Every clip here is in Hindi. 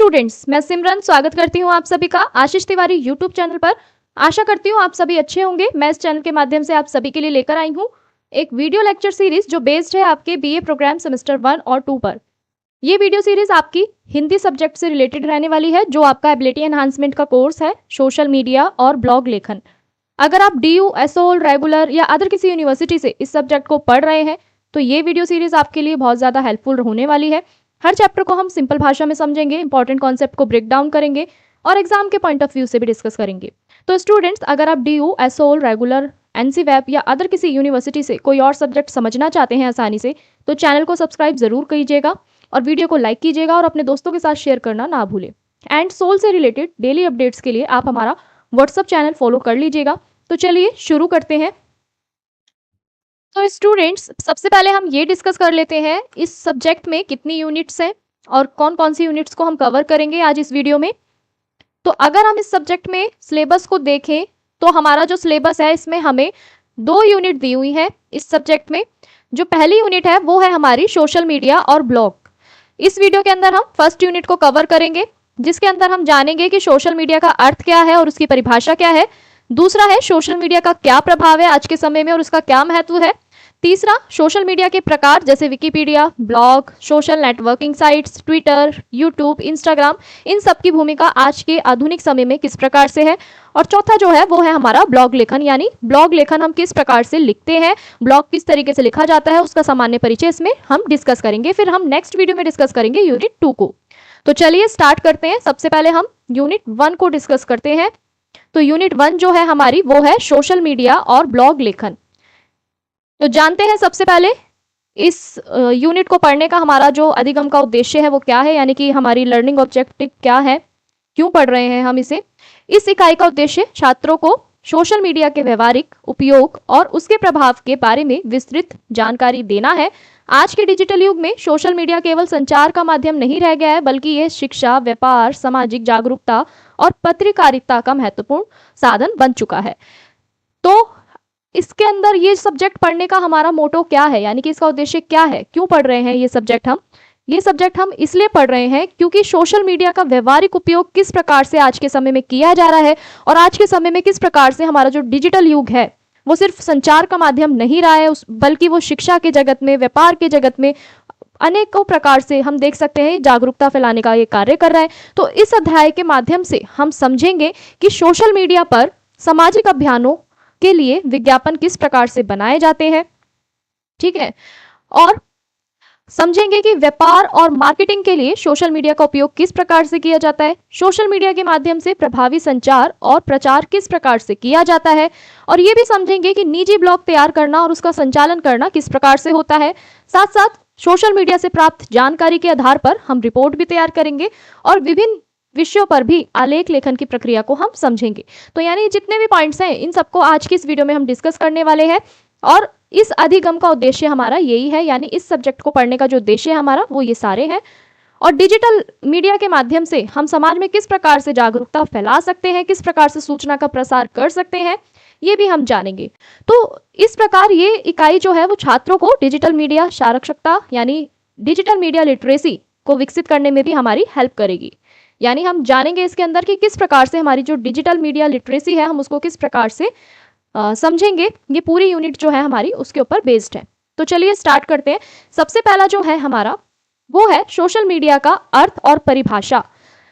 स्टूडेंट्स, मैं सिमरन स्वागत करती हूँ आप सभी का आशीष तिवारी यूट्यूब चैनल पर। आशा करती हूँ आप सभी अच्छे होंगे। मैं इस चैनल के माध्यम से आप सभी के लिए लेकर आई हूँ एक वीडियो लेक्चर सीरीज जो बेस्ड है आपके बीए प्रोग्राम सेमेस्टर 1 और 2 पर। ये वीडियो सीरीज आपकी हिंदी सब्जेक्ट से रिलेटेड रहने वाली है, जो आपका एबिलिटी एनहांसमेंट का कोर्स है सोशल मीडिया और ब्लॉग लेखन। अगर आप DU, SOL, रेगुलर या अदर किसी यूनिवर्सिटी से इस सब्जेक्ट को पढ़ रहे हैं तो ये वीडियो सीरीज आपके लिए बहुत ज़्यादा हेल्पफुल होने वाली है। हर चैप्टर को हम सिंपल भाषा में समझेंगे, इंपॉर्टेंट कॉन्सेप्ट को ब्रेक डाउन करेंगे और एग्जाम के पॉइंट ऑफ व्यू से भी डिस्कस करेंगे। तो स्टूडेंट्स, अगर आप DU, SOL, regular, NC web या अदर किसी यूनिवर्सिटी से कोई और सब्जेक्ट समझना चाहते हैं आसानी से, तो चैनल को सब्सक्राइब जरूर कीजिएगा और वीडियो को लाइक कीजिएगा और अपने दोस्तों के साथ शेयर करना ना भूलें। एंड सोल से रिलेटेड डेली अपडेट्स के लिए आप हमारा व्हाट्सअप चैनल फॉलो कर लीजिएगा। तो चलिए शुरू करते हैं। तो स्टूडेंट्स, सबसे पहले हम ये डिस्कस कर लेते हैं इस सब्जेक्ट में कितनी यूनिट्स हैं और कौन कौन सी यूनिट्स को हम कवर करेंगे आज इस वीडियो में। तो अगर हम इस सब्जेक्ट में सिलेबस को देखें तो हमारा जो सिलेबस है इसमें हमें 2 यूनिट दी हुई है इस सब्जेक्ट में। जो पहली यूनिट है वो है हमारी सोशल मीडिया और ब्लॉग। इस वीडियो के अंदर हम फर्स्ट यूनिट को कवर करेंगे, जिसके अंदर हम जानेंगे कि सोशल मीडिया का अर्थ क्या है और उसकी परिभाषा क्या है। दूसरा है सोशल मीडिया का क्या प्रभाव है आज के समय में और उसका क्या महत्व है। तीसरा, सोशल मीडिया के प्रकार जैसे Wikipedia, blog, social networking sites, Twitter, YouTube, Instagram, इन सब की भूमिका आज के आधुनिक समय में किस प्रकार से है। और चौथा जो है वो है हमारा ब्लॉग लेखन, यानी ब्लॉग लेखन हम किस प्रकार से लिखते हैं, ब्लॉग किस तरीके से लिखा जाता है, उसका सामान्य परिचय इसमें हम डिस्कस करेंगे। फिर हम नेक्स्ट वीडियो में डिस्कस करेंगे यूनिट 2 को। तो चलिए स्टार्ट करते हैं। सबसे पहले हम यूनिट 1 को डिस्कस करते हैं। तो यूनिट 1 जो है हमारी वो है सोशल मीडिया और ब्लॉग लेखन। तो जानते हैं सबसे पहले इस यूनिट को पढ़ने का हमारा जो अधिगम का उद्देश्य है वो क्या है, यानी कि हमारी लर्निंग ऑब्जेक्टिव क्या है, क्यों पढ़ रहे हैं हम इसे। इस इकाई का उद्देश्य छात्रों को सोशल मीडिया के व्यवहारिक उपयोग और उसके प्रभाव के बारे में विस्तृत जानकारी देना है। आज के डिजिटल युग में सोशल मीडिया केवल संचार का माध्यम नहीं रह गया है, बल्कि ये शिक्षा, व्यापार, सामाजिक जागरूकता और पत्रकारिता का महत्वपूर्ण साधन बन चुका है। तो इसके अंदर ये सब्जेक्ट पढ़ने का हमारा मोटो क्या है, यानी कि इसका उद्देश्य क्या है, क्यों पढ़ रहे हैं ये सब्जेक्ट हम इसलिए पढ़ रहे हैं क्योंकि सोशल मीडिया का व्यवहारिक उपयोग किस प्रकार से आज के समय में किया जा रहा है और आज के समय में किस प्रकार से हमारा जो डिजिटल युग है वो सिर्फ संचार का माध्यम नहीं रहा है, बल्कि वो शिक्षा के जगत में, व्यापार के जगत में अनेकों प्रकार से हम देख सकते हैं जागरूकता फैलाने का ये कार्य कर रहा है। तो इस अध्याय के माध्यम से हम समझेंगे कि सोशल मीडिया पर सामाजिक अभियानों के लिए विज्ञापन किस प्रकार से बनाए जाते हैं, ठीक है, और समझेंगे कि व्यापार और मार्केटिंग के लिए सोशल मीडिया का उपयोग किस प्रकार से किया जाता है, सोशल मीडिया के माध्यम से प्रभावी संचार और प्रचार किस प्रकार से किया जाता है, और ये भी समझेंगे कि निजी ब्लॉग तैयार करना और उसका संचालन करना किस प्रकार से होता है। साथ साथ सोशल मीडिया से प्राप्त जानकारी के आधार पर हम रिपोर्ट भी तैयार करेंगे और विभिन्न विषयों पर भी आलेख लेखन की प्रक्रिया को हम समझेंगे। तो यानी जितने भी पॉइंट्स हैं इन सबको आज की इस वीडियो में हम डिस्कस करने वाले हैं और इस अधिगम का उद्देश्य हमारा यही है, यानी इस सब्जेक्ट को पढ़ने का जो उद्देश्य है हमारा वो ये सारे हैं। और डिजिटल मीडिया के माध्यम से हम समाज में किस प्रकार से जागरूकता फैला सकते हैं, किस प्रकार से सूचना का प्रसार कर सकते हैं, ये भी हम जानेंगे। तो इस प्रकार ये इकाई जो है वो छात्रों को डिजिटल मीडिया साक्षरता यानी डिजिटल मीडिया लिटरेसी को विकसित करने में भी हमारी हेल्प करेगी। यानी हम जानेंगे इसके अंदर कि किस प्रकार से हमारी जो डिजिटल मीडिया लिटरेसी है हम उसको किस प्रकार से समझेंगे। ये पूरी यूनिट जो है हमारी उसके ऊपर बेस्ड है। तो चलिए स्टार्ट करते हैं। सबसे पहला जो है हमारा वो है सोशल मीडिया का अर्थ और परिभाषा।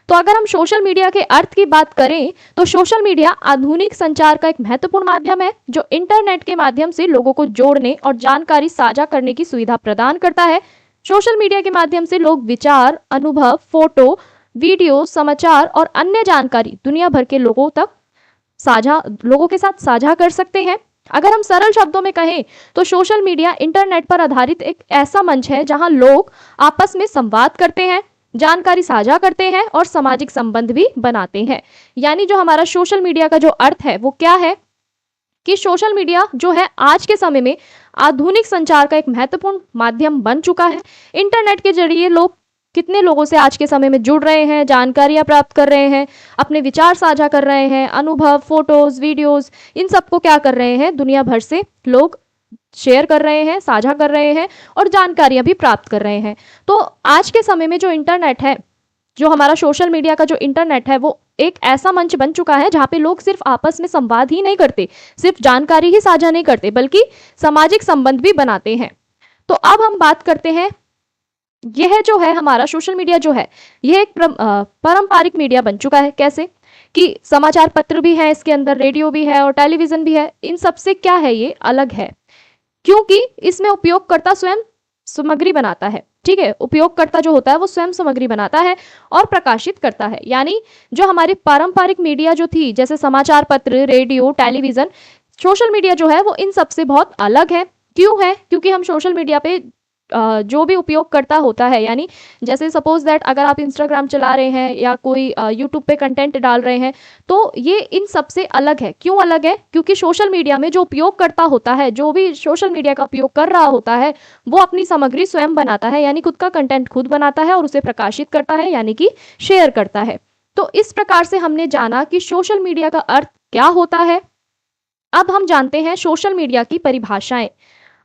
तो अगर हम सोशल मीडिया के अर्थ की बात करें तो सोशल मीडिया आधुनिक संचार का एक महत्वपूर्ण माध्यम है जो इंटरनेट के माध्यम से लोगों को जोड़ने और जानकारी साझा करने की सुविधा प्रदान करता है। सोशल मीडिया के माध्यम से लोग विचार, अनुभव, फोटो, वीडियो, समाचार और अन्य जानकारी दुनिया भर के लोगों के साथ साझा कर सकते हैं। अगर हम सरल शब्दों में कहें तो सोशल मीडिया इंटरनेट पर आधारित एक ऐसा मंच है जहां लोग आपस में संवाद करते हैं, जानकारी साझा करते हैं और सामाजिक संबंध भी बनाते हैं। यानी जो हमारा सोशल मीडिया का जो अर्थ है वो क्या है कि सोशल मीडिया जो है आज के समय में आधुनिक संचार का एक महत्वपूर्ण माध्यम बन चुका है। इंटरनेट के जरिए लोग कितने लोगों से आज के समय में जुड़ रहे हैं, जानकारियां प्राप्त कर रहे हैं, अपने विचार साझा कर रहे हैं, अनुभव, फोटोज, वीडियोस, इन सबको क्या कर रहे हैं, दुनिया भर से लोग शेयर कर रहे हैं, साझा कर रहे हैं और जानकारियां भी प्राप्त कर रहे हैं। तो आज के समय में जो इंटरनेट है जो हमारा सोशल मीडिया का जो इंटरनेट है वो एक ऐसा मंच बन चुका है जहाँ पे लोग सिर्फ आपस में संवाद ही नहीं करते, सिर्फ जानकारी ही साझा नहीं करते, बल्कि सामाजिक संबंध भी बनाते हैं। तो अब हम बात करते हैं, यह जो है हमारा सोशल मीडिया जो है यह एक पारंपरिक मीडिया बन चुका है। कैसे कि समाचार पत्र भी है इसके अंदर, रेडियो भी है और टेलीविजन भी है। इन सबसे क्या है, ये अलग है क्योंकि इसमें उपयोगकर्ता स्वयं सामग्री बनाता है। ठीक है, उपयोगकर्ता जो होता है वो स्वयं सामग्री बनाता है और प्रकाशित करता है। यानी जो हमारी पारंपरिक मीडिया जो थी, जैसे समाचार पत्र, रेडियो, टेलीविजन, सोशल मीडिया जो है वो इन सबसे बहुत अलग है। क्यों है? क्योंकि हम सोशल मीडिया पे जो भी उपयोगकर्ता होता है, यानी जैसे सपोज दैट अगर आप इंस्टाग्राम चला रहे हैं या कोई यूट्यूब पे कंटेंट डाल रहे हैं, तो ये इन सबसे अलग है। क्यों अलग है? क्योंकि सोशल मीडिया में जो उपयोगकर्ता होता है, जो भी सोशल मीडिया का उपयोग कर रहा होता है, वो अपनी सामग्री स्वयं बनाता है, यानी खुद का कंटेंट खुद बनाता है और उसे प्रकाशित करता है, यानी कि शेयर करता है। तो इस प्रकार से हमने जाना कि सोशल मीडिया का अर्थ क्या होता है। अब हम जानते हैं सोशल मीडिया की परिभाषाएं।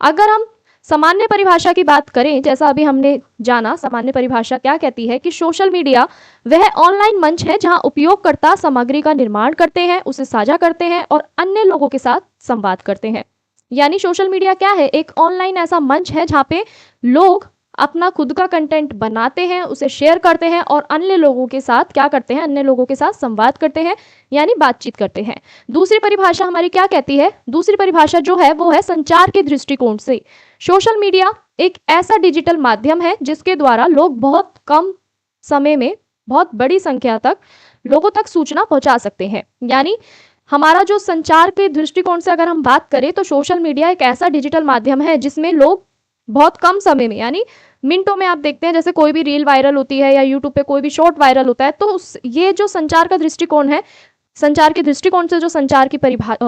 अगर हम सामान्य परिभाषा की बात करें, जैसा अभी हमने जाना, सामान्य परिभाषा क्या कहती है कि सोशल मीडिया वह ऑनलाइन मंच है जहां उपयोगकर्ता सामग्री का निर्माण करते हैं, उसे साझा करते हैं और अन्य लोगों के साथ संवाद करते हैं। यानी सोशल मीडिया क्या है? एक ऑनलाइन ऐसा मंच है जहां पे लोग अपना खुद का कंटेंट बनाते हैं, उसे शेयर करते हैं और अन्य लोगों के साथ क्या करते हैं? अन्य लोगों के साथ संवाद करते हैं, यानी बातचीत करते हैं। दूसरी परिभाषा हमारी क्या कहती है? दूसरी परिभाषा जो है वो है संचार के दृष्टिकोण से सोशल मीडिया एक ऐसा डिजिटल माध्यम है जिसके द्वारा लोग बहुत कम समय में बहुत बड़ी संख्या तक लोगों तक सूचना पहुंचा सकते हैं। यानी हमारा जो संचार के दृष्टिकोण से अगर हम बात करें तो सोशल मीडिया एक ऐसा डिजिटल माध्यम है जिसमें लोग बहुत कम समय में, यानी मिनटों में, आप देखते हैं जैसे कोई भी रील वायरल होती है या यूट्यूब पे कोई भी शॉर्ट वायरल होता है, तो ये जो संचार का दृष्टिकोण है, संचार के दृष्टिकोण से जो संचार की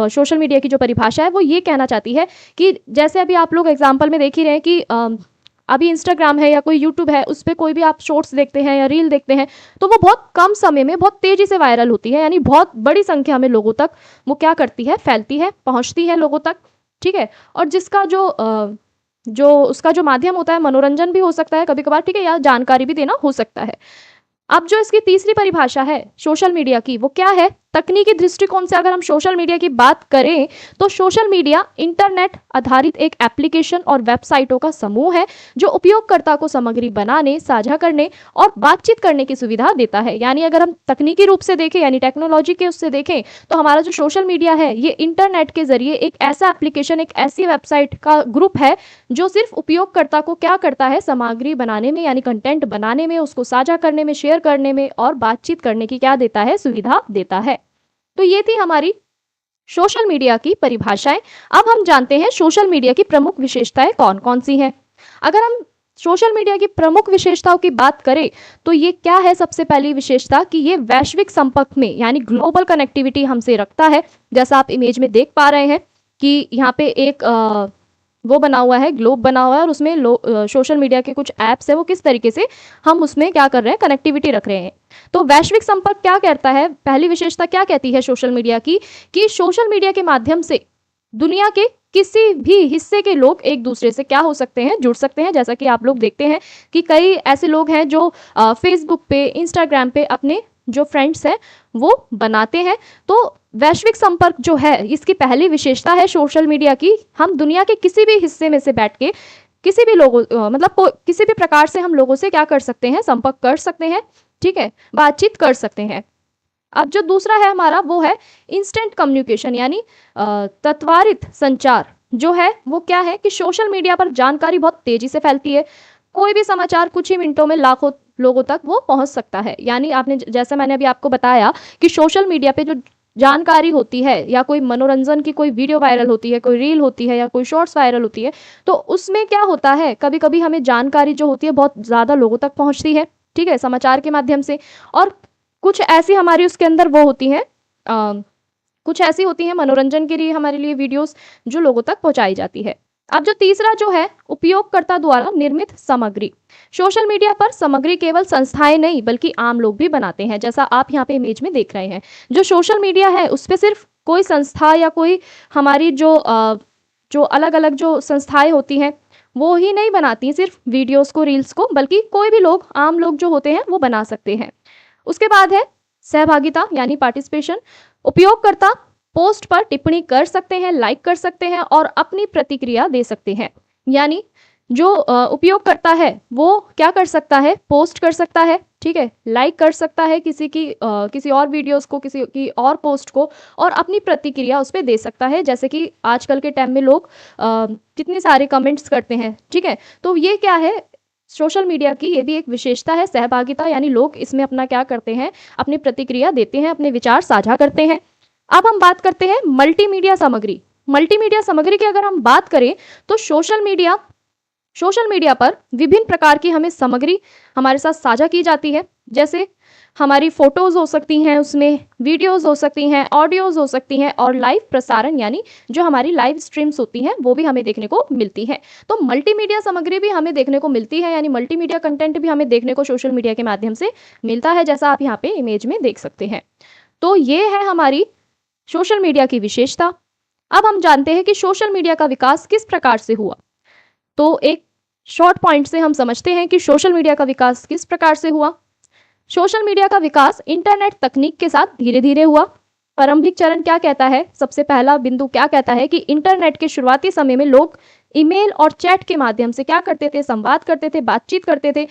सोशल मीडिया की जो परिभाषा है वो ये कहना चाहती है कि जैसे अभी आप लोग एग्जाम्पल में देख ही रहे हैं कि अभी इंस्टाग्राम है या कोई यूट्यूब है, उस पर कोई भी आप शॉर्ट्स देखते हैं या रील देखते हैं, तो वो बहुत कम समय में बहुत तेजी से वायरल होती है, यानी बहुत बड़ी संख्या में लोगों तक वो क्या करती है? फैलती है, पहुंचती है लोगों तक। ठीक है, और जिसका जो उसका जो माध्यम होता है, मनोरंजन भी हो सकता है कभी कभार, ठीक है, या जानकारी भी देना हो सकता है। अब जो इसकी तीसरी परिभाषा है सोशल मीडिया की, वो क्या है? तकनीकी दृष्टिकोण से अगर हम सोशल मीडिया की बात करें तो सोशल मीडिया इंटरनेट आधारित एक एप्लीकेशन और वेबसाइटों का समूह है जो उपयोगकर्ता को सामग्री बनाने, साझा करने और बातचीत करने की सुविधा देता है। यानी अगर हम तकनीकी रूप से देखें, यानी टेक्नोलॉजी के उससे देखें, तो हमारा जो सोशल मीडिया है ये इंटरनेट के जरिए एक ऐसा एप्लीकेशन, एक ऐसी वेबसाइट का ग्रुप है जो सिर्फ उपयोगकर्ता को क्या करता है? सामग्री बनाने में, यानी कंटेंट बनाने में, उसको साझा करने में, शेयर करने में और बातचीत करने की क्या देता है? सुविधा देता है। तो ये थी हमारी सोशल मीडिया की परिभाषाएं। अब हम जानते हैं सोशल मीडिया की प्रमुख विशेषताएं कौन कौन सी हैं। अगर हम सोशल मीडिया की प्रमुख विशेषताओं की बात करें तो ये क्या है? सबसे पहली विशेषता कि ये वैश्विक संपर्क में, यानी ग्लोबल कनेक्टिविटी हमसे रखता है। जैसा आप इमेज में देख पा रहे हैं कि यहाँ पे एक वो बना हुआ है, ग्लोब बना हुआ है, और उसमें सोशल मीडिया के कुछ ऐप्स है, वो किस तरीके से हम उसमें क्या कर रहे हैं? कनेक्टिविटी रख रहे हैं। तो वैश्विक संपर्क क्या कहता है? पहली विशेषता क्या कहती है सोशल मीडिया की कि सोशल मीडिया के माध्यम से दुनिया के किसी भी हिस्से के लोग एक दूसरे से क्या हो सकते हैं? जुड़ सकते हैं। जैसा कि आप लोग देखते हैं कि कई ऐसे लोग हैं जो फेसबुक पे, इंस्टाग्राम पे अपने जो फ्रेंड्स हैं वो बनाते हैं। तो वैश्विक संपर्क जो है इसकी पहली विशेषता है सोशल मीडिया की। हम दुनिया के किसी भी हिस्से में से बैठ के किसी भी लोगों मतलब किसी भी प्रकार से हम लोगों से क्या कर सकते हैं? संपर्क कर सकते हैं। ठीक है, बातचीत कर सकते हैं। अब जो दूसरा है हमारा वो है इंस्टेंट कम्युनिकेशन, यानी त्वरित संचार जो है वो क्या है कि सोशल मीडिया पर जानकारी बहुत तेजी से फैलती है। कोई भी समाचार कुछ ही मिनटों में लाखों लोगों तक वो पहुंच सकता है। यानी आपने, जैसा मैंने अभी आपको बताया कि सोशल मीडिया पे जो जानकारी होती है या कोई मनोरंजन की कोई वीडियो वायरल होती है, कोई रील होती है या कोई शॉर्ट्स वायरल होती है, तो उसमें क्या होता है? कभी कभी हमें जानकारी जो होती है बहुत ज़्यादा लोगों तक पहुंचती है, ठीक है, समाचार के माध्यम से। और कुछ ऐसी हमारी उसके अंदर वो होती हैं, कुछ ऐसी होती हैं मनोरंजन के लिए हमारे लिए वीडियोस जो लोगों तक पहुंचाई जाती है। अब जो तीसरा जो है उपयोगकर्ता द्वारा निर्मित सामग्री। सोशल मीडिया पर सामग्री केवल संस्थाएं नहीं बल्कि आम लोग भी बनाते हैं। जैसा आप यहाँ पे इमेज में देख रहे हैं, जो सोशल मीडिया है उस पर सिर्फ कोई संस्था या कोई हमारी जो अलग अलग जो संस्थाएं होती हैं वो ही नहीं बनाती सिर्फ वीडियोस को, रील्स को, बल्कि कोई भी लोग, आम लोग जो होते हैं वो बना सकते हैं। उसके बाद है सहभागिता यानी पार्टिसिपेशन। उपयोगकर्ता पोस्ट पर टिप्पणी कर सकते हैं, लाइक कर सकते हैं और अपनी प्रतिक्रिया दे सकते हैं। यानी जो उपयोगकर्ता है वो क्या कर सकता है, पोस्ट कर सकता है, ठीक है, लाइक कर सकता है किसी और वीडियोस को, किसी की और पोस्ट को, और अपनी प्रतिक्रिया उस पर दे सकता है। जैसे कि आजकल के टाइम में लोग कितने सारे कमेंट्स करते हैं, ठीक है। तो ये क्या है, सोशल मीडिया की ये भी एक विशेषता है, सहभागिता, यानी लोग इसमें अपना क्या करते हैं, अपनी प्रतिक्रिया देते हैं, अपने विचार साझा करते हैं। अब हम बात करते हैं मल्टीमीडिया सामग्री। मल्टीमीडिया सामग्री की अगर हम बात करें तो सोशल मीडिया पर विभिन्न प्रकार की हमें सामग्री हमारे साथ साझा की जाती है। जैसे हमारी फोटोज हो सकती हैं, उसमें वीडियोस हो सकती हैं, ऑडियोज हो सकती हैं, और लाइव प्रसारण यानी जो हमारी लाइव स्ट्रीम्स होती हैं वो भी हमें देखने को मिलती है। तो मल्टीमीडिया सामग्री भी हमें देखने को मिलती है, यानी मल्टीमीडिया कंटेंट भी हमें देखने को सोशल मीडिया के माध्यम से मिलता है, जैसा आप यहाँ पे इमेज में देख सकते हैं। तो ये है हमारी सोशल मीडिया की विशेषता। अब हम जानते हैं कि सोशल मीडिया का विकास किस प्रकार से हुआ। तो एक शॉर्ट पॉइंट से हम समझते हैं कि सोशल मीडिया का विकास किस प्रकार से हुआ। सोशल मीडिया का विकास इंटरनेट तकनीक के साथ धीरे धीरे हुआ। प्रारंभिक चरण क्या कहता है, सबसे पहला बिंदु क्या कहता है कि इंटरनेट के शुरुआती समय में लोग ईमेल और चैट के माध्यम से क्या करते थे, संवाद करते थे, बातचीत करते थे।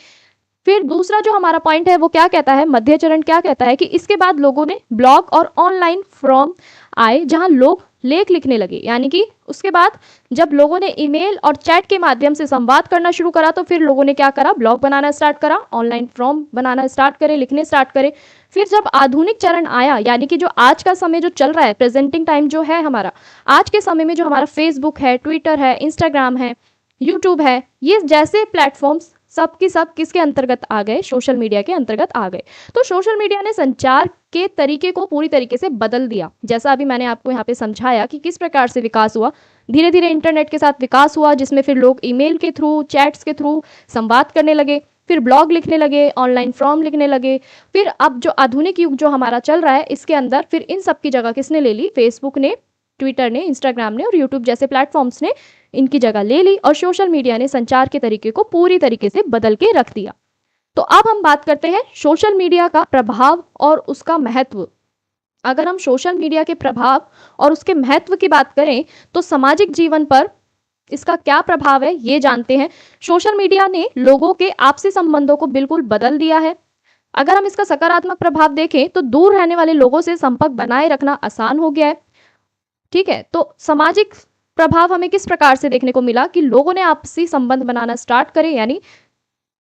फिर दूसरा जो हमारा पॉइंट है वो क्या कहता है, मध्य चरण क्या कहता है कि इसके बाद लोगों ने ब्लॉग और ऑनलाइन फोरम आए जहां लोग लेख लिखने लगे। यानी कि उसके बाद जब लोगों ने ईमेल और चैट के माध्यम से संवाद करना शुरू करा तो फिर लोगों ने क्या करा, ब्लॉग बनाना स्टार्ट करा, ऑनलाइन फॉर्म बनाना स्टार्ट करे, लिखने स्टार्ट करे। फिर जब आधुनिक चरण आया, यानी कि जो आज का समय जो चल रहा है, प्रेजेंटिंग टाइम जो है हमारा, आज के समय में जो हमारा फेसबुक है, ट्विटर है, इंस्टाग्राम है, यूट्यूब है, ये जैसे प्लेटफॉर्म्स सब की सब किसके अंतर्गत आ गए, सोशल मीडिया के अंतर्गत आ गए। तो सोशल मीडिया ने संचार के तरीके को पूरी तरीके से बदल दिया। जैसा अभी मैंने आपको यहाँ पे समझाया कि किस प्रकार से विकास हुआ, धीरे धीरे इंटरनेट के साथ विकास हुआ, जिसमें फिर लोग ईमेल के थ्रू, चैट्स के थ्रू संवाद करने लगे, फिर ब्लॉग लिखने लगे, ऑनलाइन फॉर्म लिखने लगे। फिर अब जो आधुनिक युग जो हमारा चल रहा है, इसके अंदर फिर इन सब की जगह किसने ले ली, फेसबुक ने, ट्विटर ने, इंस्टाग्राम ने और यूट्यूब जैसे प्लेटफॉर्म्स ने इनकी जगह ले ली, और सोशल मीडिया ने संचार के तरीके को पूरी तरीके से बदल के रख दिया। तो अब हम बात करते हैं सोशल मीडिया का प्रभाव और उसका महत्व। अगर हम सोशल मीडिया के प्रभाव और उसके महत्व की बात करें तो सामाजिक जीवन पर इसका क्या प्रभाव है ये जानते हैं। सोशल मीडिया ने लोगों के आपसी संबंधों को बिल्कुल बदल दिया है। अगर हम इसका सकारात्मक प्रभाव देखें तो दूर रहने वाले लोगों से संपर्क बनाए रखना आसान हो गया है, ठीक है। तो सामाजिक प्रभाव हमें किस प्रकार से देखने को मिला कि लोगों ने आपसी संबंध बनाना स्टार्ट करे, यानी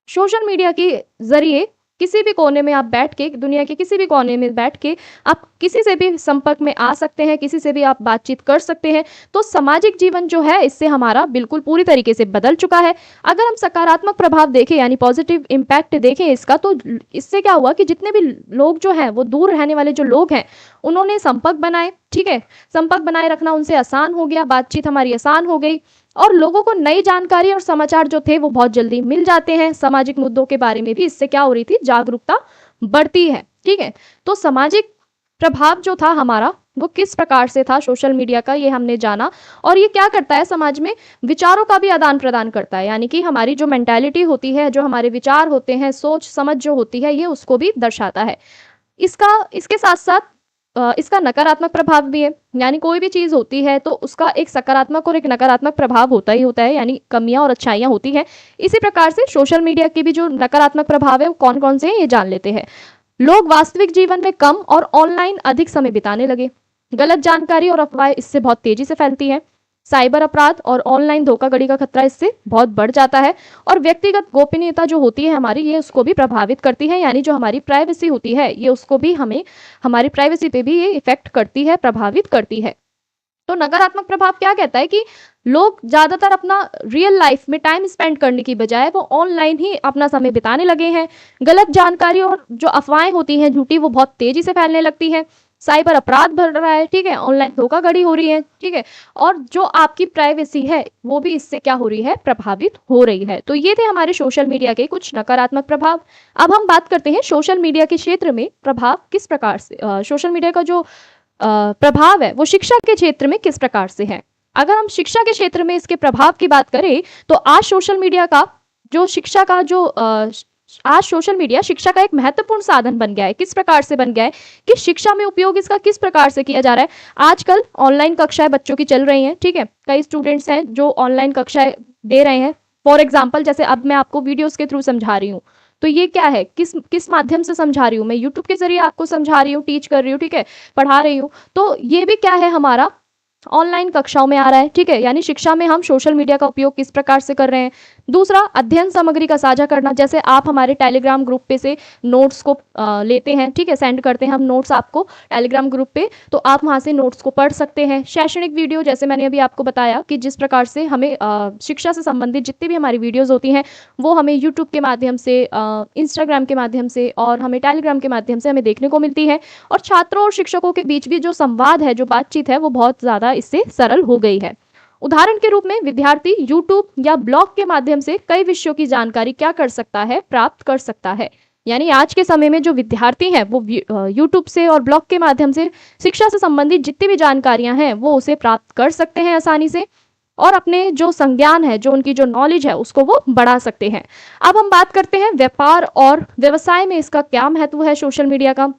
सोशल मीडिया के जरिए किसी भी कोने में आप बैठ के, दुनिया के किसी भी कोने में बैठ के आप किसी से भी संपर्क में आ सकते हैं, किसी से भी आप बातचीत कर सकते हैं। तो सामाजिक जीवन जो है इससे हमारा बिल्कुल पूरी तरीके से बदल चुका है। अगर हम सकारात्मक प्रभाव देखें यानी पॉजिटिव इम्पैक्ट देखें इसका, तो इससे क्या हुआ कि जितने भी लोग जो हैं वो दूर रहने वाले जो लोग हैं उन्होंने संपर्क बनाए, ठीक है, संपर्क बनाए रखना उनसे आसान हो गया, बातचीत हमारी आसान हो गई, और लोगों को नई जानकारी और समाचार जो थे वो बहुत जल्दी मिल जाते हैं। सामाजिक मुद्दों के बारे में भी इससे क्या हो रही थी, जागरूकता बढ़ती है, ठीक है। तो सामाजिक प्रभाव जो था हमारा वो किस प्रकार से था सोशल मीडिया का, ये हमने जाना। और ये क्या करता है, समाज में विचारों का भी आदान प्रदान करता है, यानी कि हमारी जो मेंटालिटी होती है, जो हमारे विचार होते हैं, सोच समझ जो होती है, ये उसको भी दर्शाता है। इसके साथ साथ इसका नकारात्मक प्रभाव भी है, यानी कोई भी चीज होती है तो उसका एक सकारात्मक और एक नकारात्मक प्रभाव होता ही होता है, यानी कमियां और अच्छाइयां होती हैं। इसी प्रकार से सोशल मीडिया के भी जो नकारात्मक प्रभाव है वो कौन कौन से हैं ये जान लेते हैं। लोग वास्तविक जीवन में कम और ऑनलाइन अधिक समय बिताने लगे। गलत जानकारी और अफवाहें इससे बहुत तेजी से फैलती है। साइबर अपराध और ऑनलाइन धोखाधड़ी का खतरा इससे बहुत बढ़ जाता है। और व्यक्तिगत गोपनीयता जो होती है हमारी, ये उसको भी प्रभावित करती है, यानी जो हमारी प्राइवेसी होती है ये उसको भी हमें, हमारी प्राइवेसी पे भी ये इफेक्ट करती है, प्रभावित करती है। तो नकारात्मक प्रभाव क्या कहता है कि लोग ज्यादातर अपना रियल लाइफ में टाइम स्पेंड करने की बजाय वो ऑनलाइन ही अपना समय बिताने लगे हैं। गलत जानकारी और जो अफवाहें होती हैं झूठी, वो बहुत तेजी से फैलने लगती है। साइबर अपराध बढ़ रहा है, ठीक है, ऑनलाइन धोखाधड़ी हो रही है, ठीक है, और जो आपकी प्राइवेसी है वो भी इससे क्या हो रही है, प्रभावित हो रही है। तो ये थे हमारे सोशल मीडिया के कुछ नकारात्मक प्रभाव। अब हम बात करते हैं सोशल मीडिया के क्षेत्र में प्रभाव किस प्रकार से, सोशल मीडिया का जो प्रभाव है वो शिक्षा के क्षेत्र में किस प्रकार से है। अगर हम शिक्षा के क्षेत्र में इसके प्रभाव की बात करें तो आज सोशल मीडिया का जो शिक्षा का जो आज सोशल मीडिया शिक्षा का एक महत्वपूर्ण साधन बन गया है। किस प्रकार से बन गया है कि शिक्षा में उपयोग इसका किस प्रकार से किया जा रहा है। आजकल ऑनलाइन कक्षाएं बच्चों की चल रही हैं, ठीक है। कई स्टूडेंट्स हैं जो ऑनलाइन कक्षाएं दे रहे हैं। फॉर एग्जाम्पल, जैसे अब मैं आपको वीडियोस के थ्रू समझा रही हूँ, तो ये क्या है, किस किस माध्यम से समझा रही हूँ मैं, यूट्यूब के जरिए आपको समझा रही हूँ, टीच कर रही हूँ, ठीक है, पढ़ा रही हूँ। तो ये भी क्या है, हमारा ऑनलाइन कक्षाओं में आ रहा है, ठीक है। यानी शिक्षा में हम सोशल मीडिया का उपयोग किस प्रकार से कर रहे हैं। दूसरा, अध्ययन सामग्री का साझा करना। जैसे आप हमारे टेलीग्राम ग्रुप पे से नोट्स को लेते हैं, ठीक है, सेंड करते हैं हम नोट्स आपको टेलीग्राम ग्रुप पे, तो आप वहां से नोट्स को पढ़ सकते हैं। शैक्षणिक वीडियो, जैसे मैंने अभी आपको बताया कि जिस प्रकार से हमें शिक्षा से संबंधित जितनी भी हमारी वीडियोज होती हैं वो हमें यूट्यूब के माध्यम से, इंस्टाग्राम के माध्यम से और हमें टेलीग्राम के माध्यम से हमें देखने को मिलती है। और छात्रों और शिक्षकों के बीच भी जो संवाद है, जो बातचीत है, वो बहुत ज़्यादा इससे सरल हो गई है। उदाहरण के रूप में विद्यार्थी यूट्यूब या ब्लॉग के माध्यम से कई विषयों की जानकारी क्या कर सकता है, प्राप्त कर सकता है। यानी आज के समय में जो विद्यार्थी हैं वो यूट्यूब से और ब्लॉग के माध्यम से शिक्षा से संबंधित जितनी भी जानकारियां हैं वो उसे प्राप्त कर सकते हैं आसानी से, और अपने जो संज्ञान है, जो उनकी जो नॉलेज है, उसको वो बढ़ा सकते हैं। अब हम बात करते हैं व्यापार और व्यवसाय में इसका क्या महत्व है सोशल मीडिया का।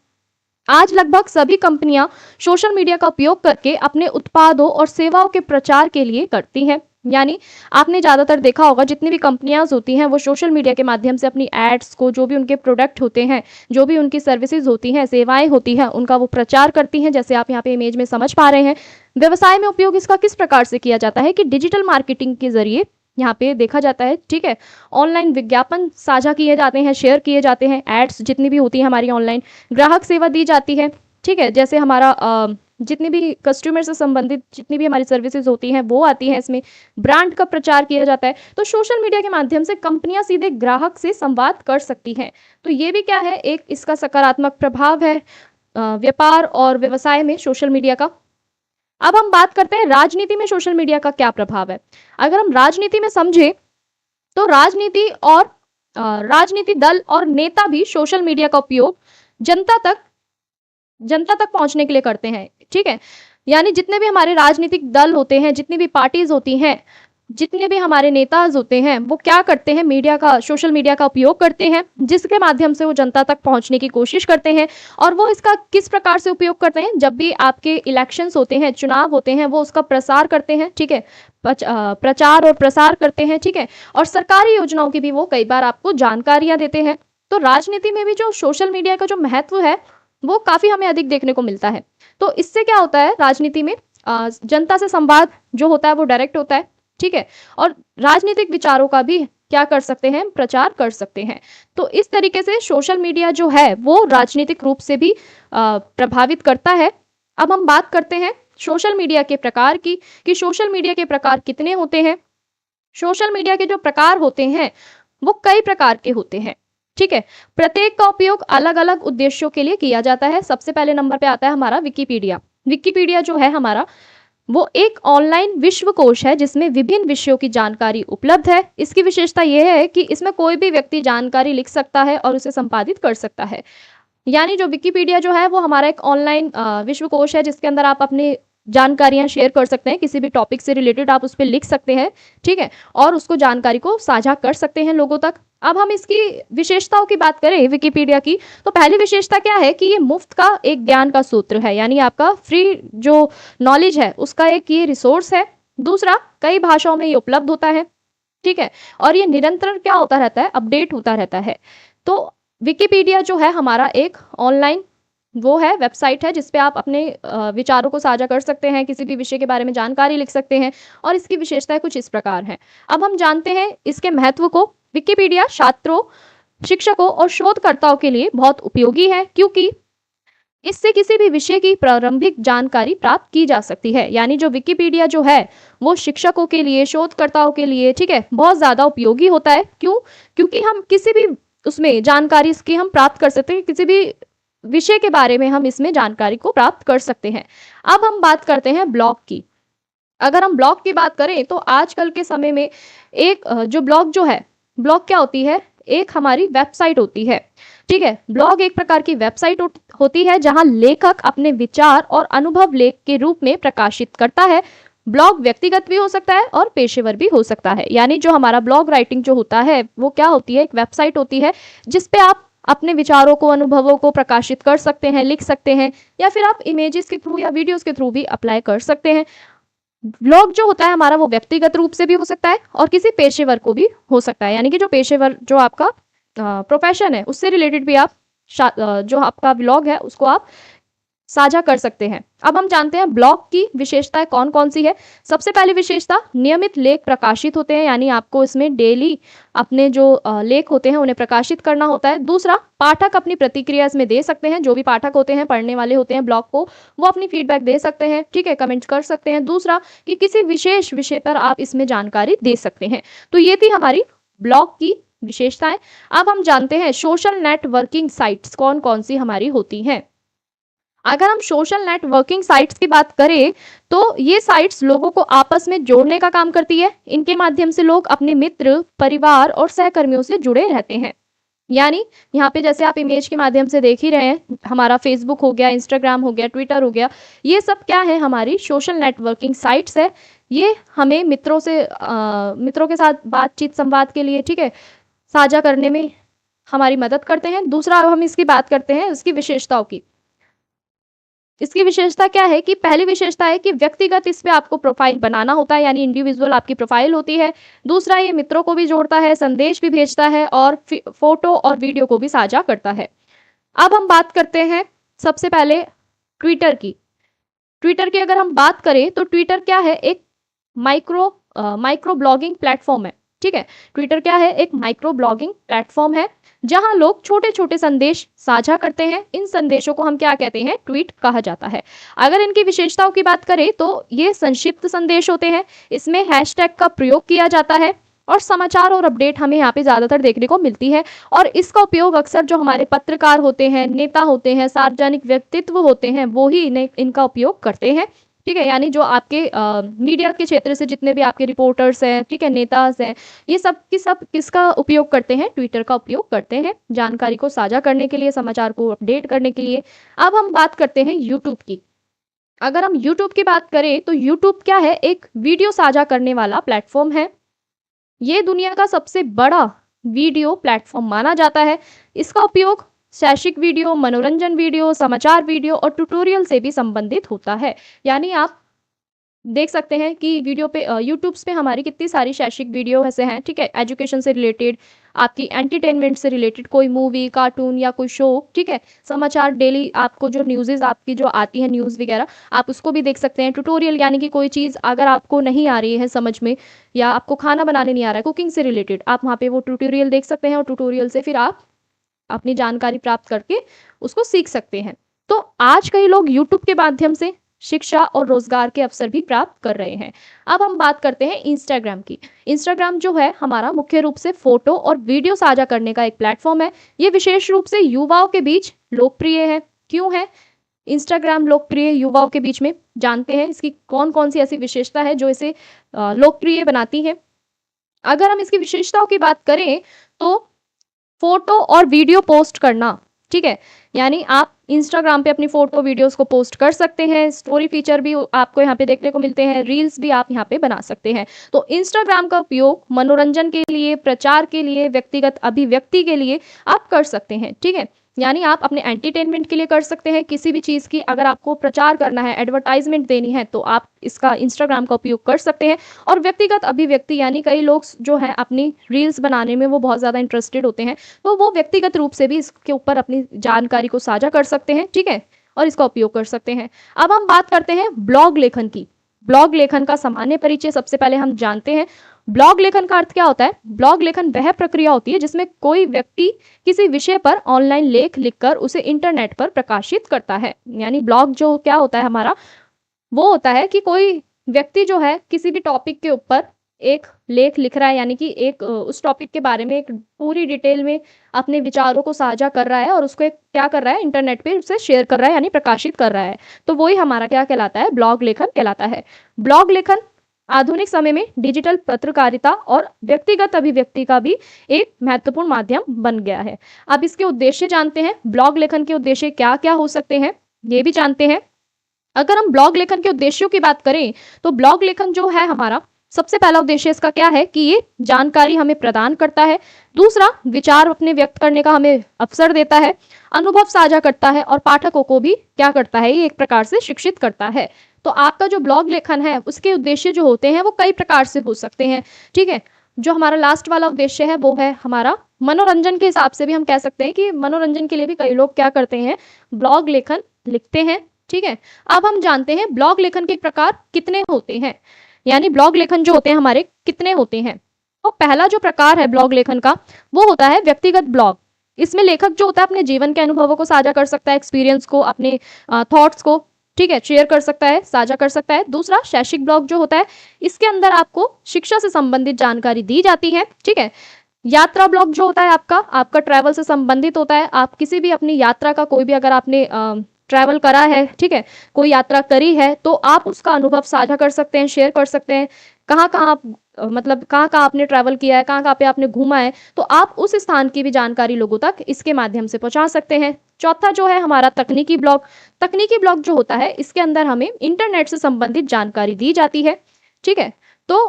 आज लगभग सभी कंपनियां सोशल मीडिया का उपयोग करके अपने उत्पादों और सेवाओं के प्रचार के लिए करती हैं। यानी आपने ज़्यादातर देखा होगा जितनी भी कंपनियां होती हैं वो सोशल मीडिया के माध्यम से अपनी एड्स को, जो भी उनके प्रोडक्ट होते हैं, जो भी उनकी सर्विसेज होती हैं, सेवाएं होती हैं, उनका वो प्रचार करती हैं, जैसे आप यहाँ पे इमेज में समझ पा रहे हैं। व्यवसाय में उपयोग इसका किस प्रकार से किया जाता है कि डिजिटल मार्केटिंग के जरिए यहाँ पे देखा जाता है, ठीक है। ऑनलाइन विज्ञापन साझा किए जाते हैं, शेयर किए जाते हैं, एड्स जितनी भी होती है हमारी ऑनलाइन, ग्राहक सेवा दी जाती है, ठीक है। जैसे हमारा जितनी भी कस्टमर से संबंधित जितनी भी हमारी सर्विसेज होती हैं वो आती हैं इसमें, ब्रांड का प्रचार किया जाता है। तो सोशल मीडिया के माध्यम से कंपनियां सीधे ग्राहक से संवाद कर सकती हैं। तो ये भी क्या है, एक इसका सकारात्मक प्रभाव है व्यापार और व्यवसाय में सोशल मीडिया का। अब हम बात करते हैं राजनीति में सोशल मीडिया का क्या प्रभाव है। अगर हम राजनीति में समझे तो राजनीति दल और नेता भी सोशल मीडिया का उपयोग जनता तक पहुंचने के लिए करते हैं, ठीक है। यानी जितने भी हमारे राजनीतिक दल होते हैं, जितनी भी पार्टीज होती हैं, जितने भी हमारे नेताज होते हैं, वो क्या करते हैं, सोशल मीडिया का उपयोग करते हैं, जिसके माध्यम से वो जनता तक पहुंचने की कोशिश करते हैं। और वो इसका किस प्रकार से उपयोग करते हैं, जब भी आपके इलेक्शंस होते हैं, चुनाव होते हैं, वो उसका प्रसार करते हैं, ठीक है, प्रचार और प्रसार करते हैं, ठीक है। और सरकारी योजनाओं की भी वो कई बार आपको जानकारियां देते हैं। तो राजनीति में भी जो सोशल मीडिया का जो महत्व है वो काफी हमें अधिक देखने को मिलता है। तो इससे क्या होता है, राजनीति में जनता से संवाद जो होता है वो डायरेक्ट होता है, ठीक है। और राजनीतिक विचारों का भी क्या कर सकते हैं, प्रचार कर सकते हैं। तो इस तरीके से सोशल मीडिया जो है वो राजनीतिक रूप से भी प्रभावित करता है। अब हम बात करते हैं सोशल मीडिया के प्रकार की, कि सोशल मीडिया के प्रकार कितने होते हैं। सोशल मीडिया के जो प्रकार होते हैं वो कई प्रकार के होते हैं, ठीक है। प्रत्येक का उपयोग अलग अलग उद्देश्यों के लिए किया जाता है। सबसे पहले नंबर पे आता है हमारा विकिपीडिया। विकिपीडिया जो है हमारा वो एक ऑनलाइन विश्वकोश है जिसमें विभिन्न विषयों की जानकारी उपलब्ध है। इसकी विशेषता यह है कि इसमें कोई भी व्यक्ति जानकारी लिख सकता है और उसे संपादित कर सकता है। यानी जो विकिपीडिया जो है वो हमारा एक ऑनलाइन विश्वकोश है जिसके अंदर आप अपने जानकारियां शेयर कर सकते हैं, किसी भी टॉपिक से रिलेटेड आप उस पर लिख सकते हैं, ठीक है, और उसको जानकारी को साझा कर सकते हैं लोगों तक। अब हम इसकी विशेषताओं की बात करें विकिपीडिया की, तो पहली विशेषता क्या है कि ये मुफ्त का एक ज्ञान का सूत्र है, यानी आपका फ्री जो नॉलेज है उसका एक ये रिसोर्स है। दूसरा, कई भाषाओं में ये उपलब्ध होता है, ठीक है, और ये निरंतर क्या होता रहता है, अपडेट होता रहता है। तो विकिपीडिया जो है हमारा एक ऑनलाइन वो है, वेबसाइट है जिसपे आप अपने विचारों को साझा कर सकते हैं, किसी भी विषय के बारे में जानकारी लिख सकते हैं, और इसकी विशेषताएं कुछ इस प्रकार हैं। अब हम जानते हैं इसके महत्व को। विकिपीडिया छात्रों, शिक्षकों और शोधकर्ताओं के लिए बहुत उपयोगी है क्योंकि इससे किसी भी विषय की प्रारंभिक जानकारी प्राप्त की जा सकती है। यानी जो विकिपीडिया जो है वो शिक्षकों के लिए, शोधकर्ताओं के लिए, ठीक है, बहुत ज़्यादा उपयोगी होता है। क्यों? क्योंकि हम किसी भी उसमें जानकारी इसकी हम प्राप्त कर सकते हैं, किसी भी विषय के बारे में हम इसमें जानकारी को प्राप्त कर सकते हैं। अब हम बात करते हैं ब्लॉग की। अगर हम ब्लॉग की बात करें तो आजकल के समय में एक जो ब्लॉग जो है, ब्लॉग क्या होती है, एक हमारी वेबसाइट होती है, ठीक है। ब्लॉग एक प्रकार की वेबसाइट होती है जहां लेखक अपने विचार और अनुभव लेख के रूप में प्रकाशित करता है। ब्लॉग व्यक्तिगत भी हो सकता है और पेशेवर भी हो सकता है। यानी जो हमारा ब्लॉग राइटिंग जो होता है वो क्या होती है, एक वेबसाइट होती है जिसपे आप अपने विचारों को, अनुभवों को प्रकाशित कर सकते हैं, लिख सकते हैं, या फिर आप इमेजेस के थ्रू या वीडियोस के थ्रू भी अप्लाई कर सकते हैं। ब्लॉग जो होता है हमारा वो व्यक्तिगत रूप से भी हो सकता है और किसी पेशेवर को भी हो सकता है। यानी कि जो पेशेवर, जो आपका प्रोफेशन है उससे रिलेटेड भी आप जो आपका ब्लॉग है उसको आप साझा कर सकते हैं। अब हम जानते हैं ब्लॉग की विशेषताएं कौन कौन सी है। सबसे पहली विशेषता, नियमित लेख प्रकाशित होते हैं, यानी आपको इसमें डेली अपने जो लेख होते हैं उन्हें प्रकाशित करना होता है। दूसरा, पाठक अपनी प्रतिक्रिया इसमें दे सकते हैं। जो भी पाठक होते हैं, पढ़ने वाले होते हैं ब्लॉग को, वो अपनी फीडबैक दे सकते हैं, ठीक है, कमेंट कर सकते हैं। दूसरा कि किसी विशेष विषय पर आप इसमें जानकारी दे सकते हैं। तो ये थी हमारी ब्लॉग की विशेषताएं। अब हम जानते हैं सोशल नेटवर्किंग साइट्स कौन कौन सी हमारी होती हैं। अगर हम सोशल नेटवर्किंग साइट्स की बात करें तो ये साइट्स लोगों को आपस में जोड़ने का काम करती है। इनके माध्यम से लोग अपने मित्र, परिवार और सहकर्मियों से जुड़े रहते हैं। यानी यहाँ पे जैसे आप इमेज के माध्यम से देख ही रहे हैं, हमारा फेसबुक हो गया, इंस्टाग्राम हो गया, ट्विटर हो गया, ये सब क्या है, हमारी सोशल नेटवर्किंग साइट्स है। ये हमें मित्रों के साथ बातचीत, संवाद के लिए, ठीक है, साझा करने में हमारी मदद करते हैं। दूसरा, अब हम इसकी बात करते हैं इसकी विशेषताओं की। इसकी विशेषता क्या है कि पहली विशेषता है कि व्यक्तिगत इस पे आपको प्रोफाइल बनाना होता है, यानी इंडिविजुअल आपकी प्रोफाइल होती है। दूसरा, ये मित्रों को भी जोड़ता है, संदेश भी भेजता है और फोटो और वीडियो को भी साझा करता है। अब हम बात करते हैं सबसे पहले ट्विटर की। ट्विटर की अगर हम बात करें तो ट्विटर क्या है, एक माइक्रो ब्लॉगिंग प्लेटफॉर्म है, ठीक है। ट्विटर क्या है, एक माइक्रो ब्लॉगिंग प्लेटफॉर्म है जहां लोग छोटे छोटे संदेश साझा करते हैं। इन संदेशों को हम क्या कहते हैं, ट्वीट कहा जाता है। अगर इनकी विशेषताओं की बात करें तो ये संक्षिप्त संदेश होते हैं, इसमें हैशटैग का प्रयोग किया जाता है और समाचार और अपडेट हमें यहाँ पे ज्यादातर देखने को मिलती है। और इसका उपयोग अक्सर जो हमारे पत्रकार होते हैं, नेता होते हैं, सार्वजनिक व्यक्तित्व होते हैं, वो ही इनका उपयोग करते हैं, ठीक है। यानी जो आपके मीडिया के क्षेत्र से जितने भी आपके रिपोर्टर्स हैं, ठीक है, नेता हैं, ये सब किसका उपयोग करते हैं, ट्विटर का उपयोग करते हैं, जानकारी को साझा करने के लिए, समाचार को अपडेट करने के लिए। अब हम बात करते हैं यूट्यूब की। अगर हम यूट्यूब की बात करें तो यूट्यूब क्या है, एक वीडियो साझा करने वाला प्लेटफॉर्म है। ये दुनिया का सबसे बड़ा वीडियो प्लेटफॉर्म माना जाता है। इसका उपयोग शैक्षिक वीडियो, मनोरंजन वीडियो, समाचार वीडियो और ट्यूटोरियल से भी संबंधित होता है। यानी आप देख सकते हैं कि वीडियो पे यूट्यूब पे हमारी कितनी सारी शैक्षिक वीडियो ऐसे हैं, ठीक है, एजुकेशन से रिलेटेड, आपकी एंटरटेनमेंट से रिलेटेड, कोई मूवी, कार्टून या कोई शो, ठीक है, समाचार, डेली आपको जो न्यूज़ेज आपकी जो आती है, न्यूज़ वगैरह, आप उसको भी देख सकते हैं। ट्यूटोरियल यानी कि कोई चीज़ अगर आपको नहीं आ रही है समझ में, या आपको खाना बनाने नहीं आ रहा है, कुकिंग से रिलेटेड, आप वहाँ पे वो ट्यूटोरियल देख सकते हैं और ट्यूटोरियल से फिर आप अपनी जानकारी प्राप्त करके उसको सीख सकते हैं। तो आज कई लोग यूट्यूब के माध्यम से शिक्षा और रोजगार के अवसर भी प्राप्त कर रहे हैं। अब हम बात करते हैं इंस्टाग्राम की। इंस्टाग्राम जो है हमारा मुख्य रूप से फोटो और वीडियो साझा करने का एक प्लेटफॉर्म है। ये विशेष रूप से युवाओं के बीच लोकप्रिय है। क्यों है इंस्टाग्राम लोकप्रिय युवाओं के बीच में, जानते हैं इसकी कौन कौन सी ऐसी विशेषता है जो इसे लोकप्रिय बनाती है। अगर हम इसकी विशेषताओं की बात करें तो फोटो और वीडियो पोस्ट करना, ठीक है, यानी आप इंस्टाग्राम पे अपनी फोटो वीडियोस को पोस्ट कर सकते हैं। स्टोरी फीचर भी आपको यहाँ पे देखने को मिलते हैं, रील्स भी आप यहाँ पे बना सकते हैं। तो इंस्टाग्राम का उपयोग मनोरंजन के लिए, प्रचार के लिए, व्यक्तिगत अभिव्यक्ति के लिए आप कर सकते हैं, ठीक है। यानी आप अपने एंटरटेनमेंट के लिए कर सकते हैं, किसी भी चीज़ की अगर आपको प्रचार करना है, एडवर्टाइजमेंट देनी है, तो आप इसका इंस्टाग्राम का उपयोग कर सकते हैं। और व्यक्तिगत अभिव्यक्ति यानी कई लोग जो है अपनी रील्स बनाने में वो बहुत ज़्यादा इंटरेस्टेड होते हैं, तो वो व्यक्तिगत रूप से भी इसके ऊपर अपनी जानकारी को साझा कर सकते हैं, ठीक है, और इसका उपयोग कर सकते हैं। अब हम बात करते हैं ब्लॉग लेखन की। ब्लॉग लेखन का सामान्य परिचय सबसे पहले हम जानते हैं। ब्लॉग लेखन का अर्थ क्या होता है? ब्लॉग लेखन वह प्रक्रिया होती है जिसमें कोई व्यक्ति किसी विषय पर ऑनलाइन लेख लिखकर उसे इंटरनेट पर प्रकाशित करता है। यानी ब्लॉग जो क्या होता है हमारा, वो होता है कि कोई व्यक्ति जो है किसी भी टॉपिक के ऊपर एक लेख लिख रहा है, यानी कि एक उस टॉपिक के बारे में एक पूरी डिटेल में अपने विचारों को साझा कर रहा है और उसको एक क्या कर रहा है, इंटरनेट पे उसे शेयर कर रहा है, यानी प्रकाशित कर रहा है। तो वही हमारा क्या कहलाता है? ब्लॉग लेखन कहलाता है। ब्लॉग लेखन आधुनिक समय में डिजिटल पत्रकारिता और व्यक्तिगत अभिव्यक्ति का भी एक महत्वपूर्ण माध्यम बन गया है। अब इसके उद्देश्य जानते हैं। ब्लॉग लेखन के उद्देश्य क्या क्या हो सकते हैं, ये भी जानते हैं। अगर हम ब्लॉग लेखन के उद्देश्यों की बात करें तो ब्लॉग लेखन जो है हमारा, सबसे पहला उद्देश्य इसका क्या है कि ये जानकारी हमें प्रदान करता है। दूसरा, विचार अपने व्यक्त करने का हमें अवसर देता है, अनुभव साझा करता है और पाठकों को भी क्या करता है, ये एक प्रकार से शिक्षित करता है। तो आपका जो ब्लॉग लेखन है उसके उद्देश्य जो होते हैं वो कई प्रकार से हो सकते हैं, ठीक है। जो हमारा लास्ट वाला उद्देश्य है वो है हमारा मनोरंजन के हिसाब से भी हम कह सकते हैं कि मनोरंजन के लिए भी कई लोग क्या करते हैं, ब्लॉग लेखन लिखते हैं, ठीक है। अब हम जानते हैं ब्लॉग लेखन के प्रकार कितने होते हैं, यानी ब्लॉग लेखन जो होते हैं हमारे कितने होते हैं। तो पहला जो प्रकार है ब्लॉग लेखन का वो होता है व्यक्तिगत ब्लॉग। इसमें लेखक जो होता है अपने जीवन के अनुभवों को साझा कर सकता है, एक्सपीरियंस को, अपने थॉट्स को, ठीक है, शेयर कर सकता है, साझा कर सकता है। दूसरा, शैक्षिक ब्लॉग जो होता है इसके अंदर आपको शिक्षा से संबंधित जानकारी दी जाती है, ठीक है। यात्रा ब्लॉग जो होता है आपका ट्रैवल से संबंधित होता है। आप किसी भी अपनी यात्रा का कोई भी अगर आपने ट्रैवल करा है, ठीक है, कोई यात्रा करी है तो आप उसका अनुभव साझा कर सकते हैं, शेयर कर सकते हैं। कहाँ कहाँ आप मतलब कहाँ कहाँ आपने ट्रैवल किया है, कहाँ कहाँ पे आपने घूमा है, तो आप उस स्थान की भी जानकारी लोगों तक इसके माध्यम से पहुंचा सकते हैं। चौथा जो है हमारा तकनीकी ब्लॉग। तकनीकी ब्लॉग जो होता है इसके अंदर हमें इंटरनेट से संबंधित जानकारी दी जाती है, ठीक है। तो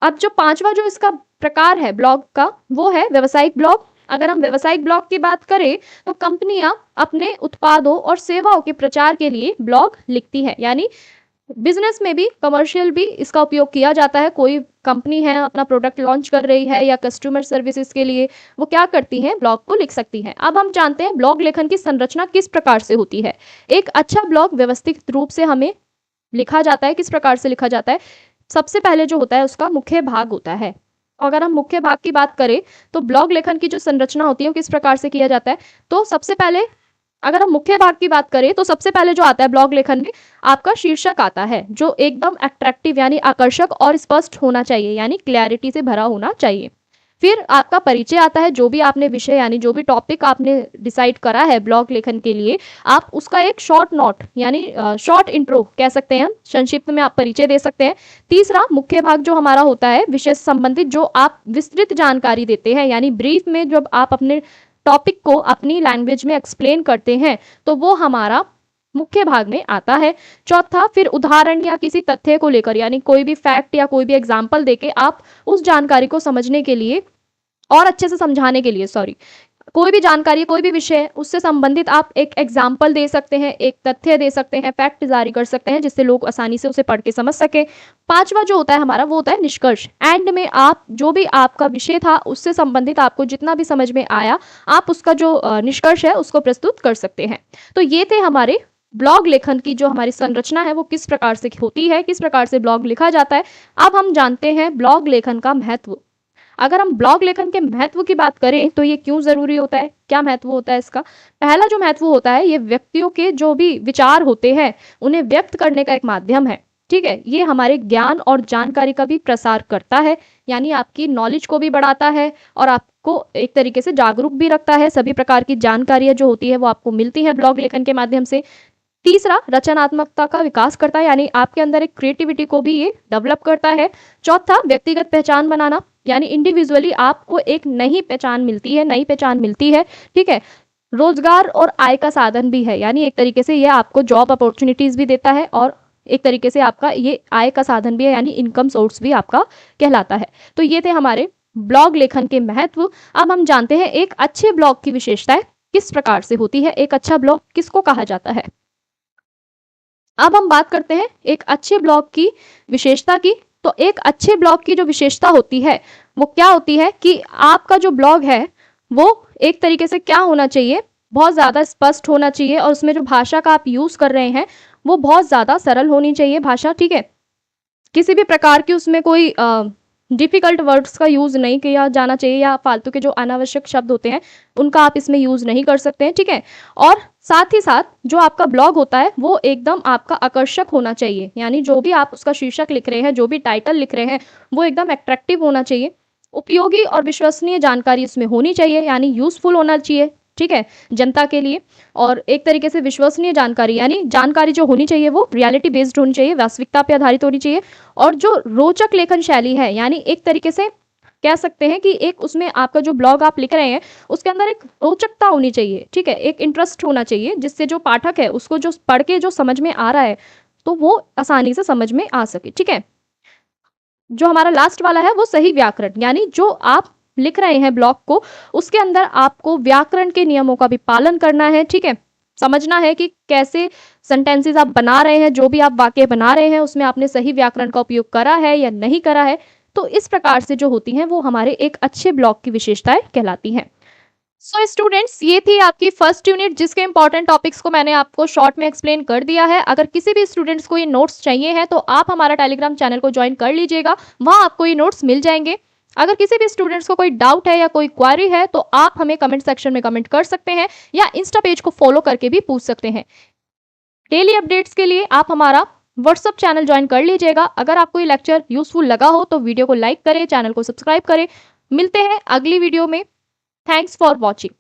अब जो पांचवा जो इसका प्रकार है ब्लॉग का वो है व्यावसायिक ब्लॉग। अगर हम व्यावसायिक ब्लॉग की बात करें तो कंपनियां अपने उत्पादों और सेवाओं के प्रचार के लिए ब्लॉग लिखती है, यानी बिजनेस में भी, कमर्शियल भी इसका उपयोग किया जाता है। कोई कंपनी है अपना प्रोडक्ट लॉन्च कर रही है या कस्टमर सर्विसेज के लिए वो क्या करती हैं, ब्लॉग को लिख सकती हैं। अब हम जानते हैं ब्लॉग लेखन की संरचना किस प्रकार से होती है। एक अच्छा ब्लॉग व्यवस्थित रूप से हमें लिखा जाता है। किस प्रकार से लिखा जाता है, सबसे पहले जो होता है उसका मुख्य भाग होता है। अगर हम मुख्य भाग की बात करें तो ब्लॉग लेखन की जो संरचना होती है वो किस प्रकार से किया जाता है। तो सबसे पहले अगर हम मुख्य भाग की बात करें तो सबसे पहले जो आता है ब्लॉग लेखन में आपका शीर्षक आता है जो एकदम अट्रैक्टिव यानी आकर्षक और स्पष्ट होना चाहिए, यानी क्लैरिटी से भरा होना चाहिए। फिर आपका परिचय आता है, जो भी आपने विषय यानी जो भी टॉपिक आपने डिसाइड करा है ब्लॉग लेखन के लिए, आप उसका एक शॉर्ट नोट यानी शॉर्ट इंट्रो कह सकते हैं, संक्षिप्त में आप परिचय दे सकते हैं। तीसरा, मुख्य भाग जो हमारा होता है विषय से संबंधित जो आप विस्तृत जानकारी देते हैं, यानी ब्रीफ में जब आप अपने टॉपिक को अपनी लैंग्वेज में एक्सप्लेन करते हैं तो वो हमारा मुख्य भाग में आता है। चौथा, फिर उदाहरण या किसी तथ्य को लेकर यानी कोई भी फैक्ट या कोई भी एग्जांपल देके आप उस जानकारी को समझने के लिए और अच्छे से समझाने के लिए कोई भी जानकारी, कोई भी विषय उससे संबंधित आप एक एग्जाम्पल दे सकते हैं, एक तथ्य दे सकते हैं, फैक्ट जारी कर सकते हैं जिससे लोग आसानी से उसे पढ़ के समझ सके। पांचवा जो होता है हमारा वो होता है निष्कर्ष। एंड में आप जो भी आपका विषय था उससे संबंधित आपको जितना भी समझ में आया आप उसका जो निष्कर्ष है उसको प्रस्तुत कर सकते हैं। तो ये थे हमारे ब्लॉग लेखन की जो हमारी संरचना है वो किस प्रकार से होती है, किस प्रकार से ब्लॉग लिखा जाता है। अब हम जानते हैं ब्लॉग लेखन का महत्व। अगर हम ब्लॉग लेखन के महत्व की बात करें तो ये क्यों जरूरी होता है, क्या महत्व होता है इसका। पहला जो महत्व होता है, ये व्यक्तियों के जो भी विचार होते हैं उन्हें व्यक्त करने का एक माध्यम है, ठीक है। ये हमारे ज्ञान और जानकारी का भी प्रसार करता है, यानी आपकी नॉलेज को भी बढ़ाता है और आपको एक तरीके से जागरूक भी रखता है। सभी प्रकार की जानकारियां जो होती है वो आपको मिलती है ब्लॉग लेखन के माध्यम से। तीसरा, रचनात्मकता का विकास करता है, यानी आपके अंदर एक क्रिएटिविटी को भी ये डेवलप करता है। चौथा, व्यक्तिगत पहचान बनाना, यानी इंडिविजुअली आपको एक नई पहचान मिलती है, ठीक है। रोजगार और आय का साधन भी है, यानी एक तरीके से ये आपको जॉब अपॉर्चुनिटीज भी देता है और एक तरीके से आपका ये आय का साधन भी है, यानी इनकम सोर्स भी आपका कहलाता है। तो ये थे हमारे ब्लॉग लेखन के महत्व। अब हम जानते हैं एक अच्छे ब्लॉग की विशेषताएं किस प्रकार से होती है, एक अच्छा ब्लॉग किसको कहा जाता है। अब हम बात करते हैं एक अच्छे ब्लॉग की विशेषता की। तो एक अच्छे ब्लॉग की जो विशेषता होती है वो क्या होती है कि आपका जो ब्लॉग है वो एक तरीके से क्या होना चाहिए, बहुत ज़्यादा स्पष्ट होना चाहिए और उसमें जो भाषा का आप यूज़ कर रहे हैं वो बहुत ज़्यादा सरल होनी चाहिए भाषा, ठीक है। किसी भी प्रकार की उसमें कोई डिफिकल्ट वर्ड्स का यूज़ नहीं किया जाना चाहिए या फालतू के जो अनावश्यक शब्द होते हैं उनका आप इसमें यूज़ नहीं कर सकते हैं, ठीक है। और साथ ही साथ जो आपका ब्लॉग होता है वो एकदम आपका आकर्षक होना चाहिए, यानी जो भी आप उसका शीर्षक लिख रहे हैं, जो भी टाइटल लिख रहे हैं वो एकदम अट्रैक्टिव होना चाहिए। उपयोगी और विश्वसनीय जानकारी इसमें होनी चाहिए, यानी यूजफुल होना चाहिए, ठीक है, जनता के लिए। और एक तरीके से विश्वसनीय जानकारी, यानी जानकारी जो होनी चाहिए वो रियलिटी बेस्ड होनी चाहिए, वास्तविकता पे आधारित होनी चाहिए। और जो रोचक लेखन शैली है, यानी एक तरीके से कह सकते हैं कि एक उसमें आपका जो ब्लॉग आप लिख रहे हैं उसके अंदर एक रोचकता होनी चाहिए, ठीक है, एक इंटरेस्ट होना चाहिए जिससे जो पाठक है उसको जो पढ़ के जो समझ में आ रहा है तो वो आसानी से समझ में आ सके, ठीक है। जो हमारा लास्ट वाला है वो सही व्याकरण, यानी जो आप लिख रहे हैं ब्लॉग को उसके अंदर आपको व्याकरण के नियमों का भी पालन करना है, ठीक है। समझना है कि कैसे सेंटेंसेस आप बना रहे हैं, जो भी आप वाक्य बना रहे हैं उसमें आपने सही व्याकरण का उपयोग करा है या नहीं करा है। तो इस प्रकार से जो होती हैं वो हमारे एक अच्छे ब्लॉग की विशेषताएं कहलाती हैं। सो स्टूडेंट्स, ये थी आपकी फर्स्ट यूनिट जिसके इंपॉर्टेंट टॉपिक्स को मैंने आपको शॉर्ट में एक्सप्लेन कर दिया है। अगर किसी भी स्टूडेंट्स को ये नोट्स चाहिए हैं तो आप हमारा टेलीग्राम चैनल को ज्वाइन कर लीजिएगा, वहां आपको ये नोट्स मिल जाएंगे। अगर किसी भी स्टूडेंट्स को कोई डाउट है या कोई क्वेरी है तो आप हमें कमेंट सेक्शन में कमेंट कर सकते हैं या इंस्टा पेज को फॉलो करके भी पूछ सकते हैं। डेली अपडेट्स के लिए आप हमारा व्हाट्सअप चैनल ज्वाइन कर लीजिएगा। अगर आपको ये लेक्चर यूजफुल लगा हो तो वीडियो को लाइक करें, चैनल को सब्सक्राइब करें। मिलते हैं अगली वीडियो में। Thanks for watching.